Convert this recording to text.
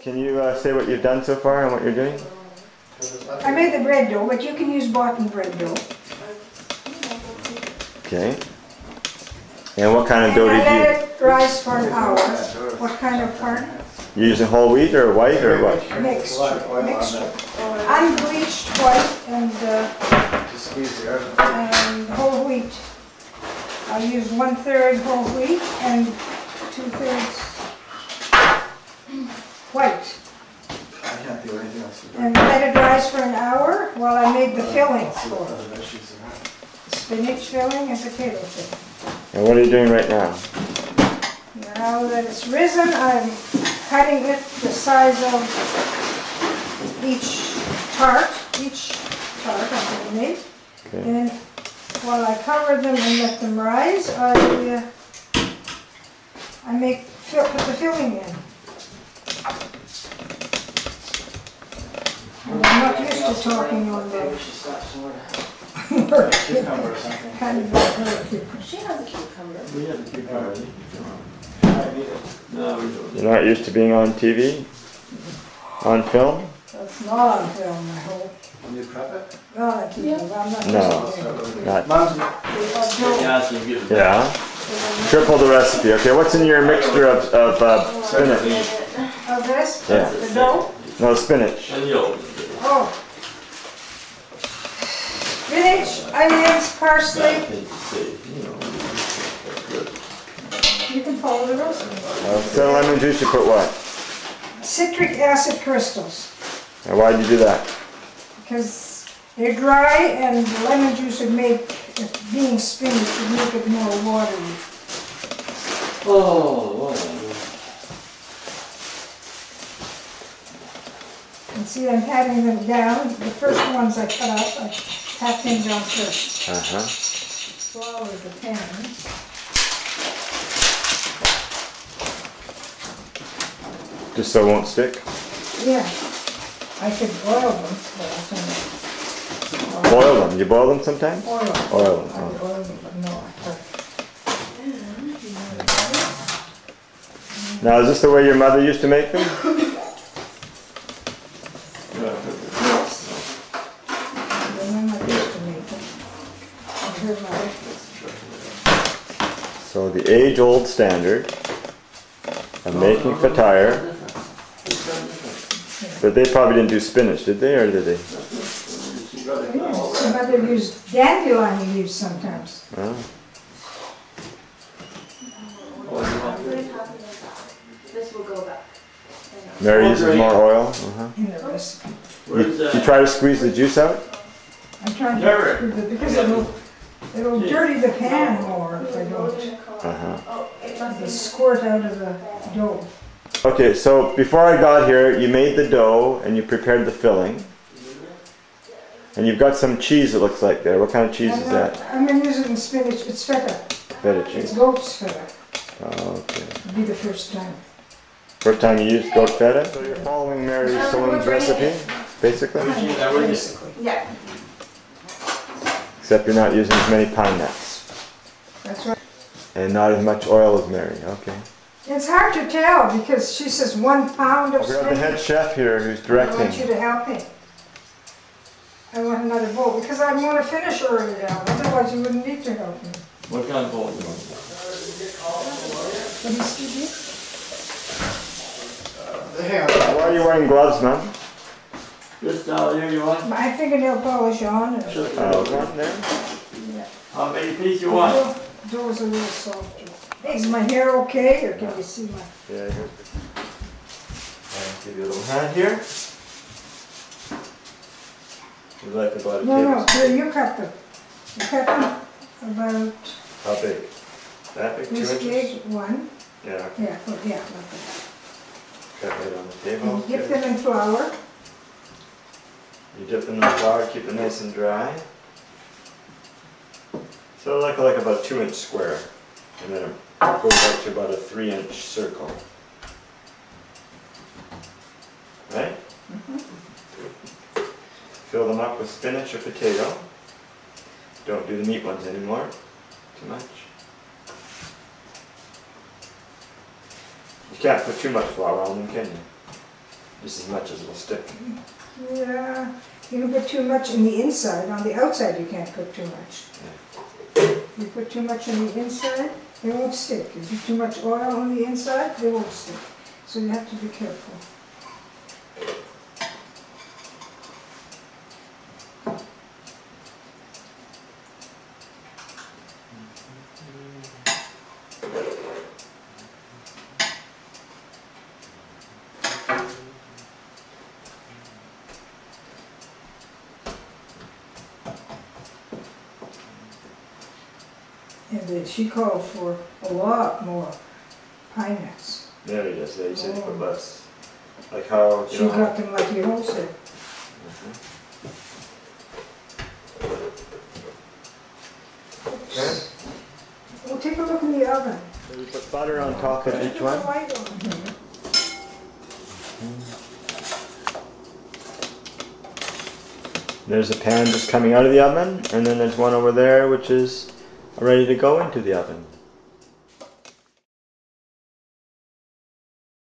Can you say what you've done so far and what you're doing? I made the bread dough, but you can use bought bread dough. Okay. And what kind of dough did you use? I let it rise for an hour. What kind of corn? You using whole wheat or white or what? Mixture. Unbleached white and whole wheat. I'll use 1/3 whole wheat and 2/3 white. And let it rise for an hour while I made the fillings for it. Spinach filling and potato filling. And what are you doing right now? Now that it's risen, I'm cutting it the size of each tart I'm going to make. Okay. And while I cover them and let them rise, I put the filling in. And I'm not used to talking on the kind of She has a cucumber. We have a cucumber. No, we don't. You're not used to being on TV? On film? That's not on film, I hope. Can you prep it? No, I keep it. I'm not No. used to it. Not. Yeah, so you give it. Yeah. Triple the recipe. Okay, what's in your mixture of spinach? Of this? Yeah. The dough? No, spinach. And you'll. Oh. Spinach, onions, parsley. You can follow the recipe. Instead of lemon juice, you put what? Citric acid crystals. And why'd you do that? Because they're dry and the lemon juice would make, being spinach, would make it more watery. Oh, And see, I'm patting them down. The first ones I cut up, I pat them down first. Flour the pan. Just so it won't stick? Yeah. I could boil them, but I think Boil them. You boil them sometimes? oil. Oil them. I Oh. boil them, but no, I cook. Now, is this the way your mother used to make them? Yes. The mama used to make them. And her mother. So the age-old standard of making Fatayer. But they probably didn't do spinach, did they, or did they? Yes, her mother used dandelion leaves sometimes. Oh. This will go back. Mary uses more oil. In the recipe. You try to squeeze the juice out? I'm trying to screw it because it'll dirty the pan more if I don't. The squirt out of the dough. Okay, so before I got here, you made the dough and you prepared the filling. And you've got some cheese, it looks like there. What kind of cheese is that? I'm using spinach. It's feta. Feta It's cheese. goat's feta. Oh, okay. It'll be the first time. First time you used goat feta? So you're following Mary Salloum's recipe, basically? Basically. Yeah. Except you're not using as many pine nuts. That's right. And not as much oil as Mary, okay. It's hard to tell because she says 1 pound of We got the head spinach. chef here who's I want you directing. to help me. I want another bowl because I want to finish early now. Otherwise you wouldn't need to help me. What kind of bowl do you want? What do you see? Why are you wearing gloves, man? Just down here you want? My fingernail polish on. And One there? How many pieces you want? Those are a little softer. Is my hair okay, or can you see my... Yeah, here's the... I'll give you a little hand here. Would you like about a No, tablespoon? here, you cut them. You cut them about How big? That big? 2 this inches? big, 1. Yeah, okay. Yeah, like that. Cut right on the table. And dip them in flour. You dip them in the flour, keep them nice and dry. So like about a 2-inch square. And then it goes out to about a 3-inch circle. Right? Fill them up with spinach or potato. Don't do the meat ones anymore. Too much. You can't put too much flour on them, can you? just as much as it'll stick. Yeah, you can put too much in the inside. On the outside you can't put too much. You put too much on the inside, they won't stick. If you put too much oil on the inside, they won't stick. So you have to be careful. And she called for a lot more pine nuts. Yeah, he does. Yeah, you said to put less. Like how, She got them like you wholesale. Okay. Well, take a look in the oven. So you put butter on top of each one. Light on here. There's a pan just coming out of the oven, and then there's one over there which is ready to go into the oven.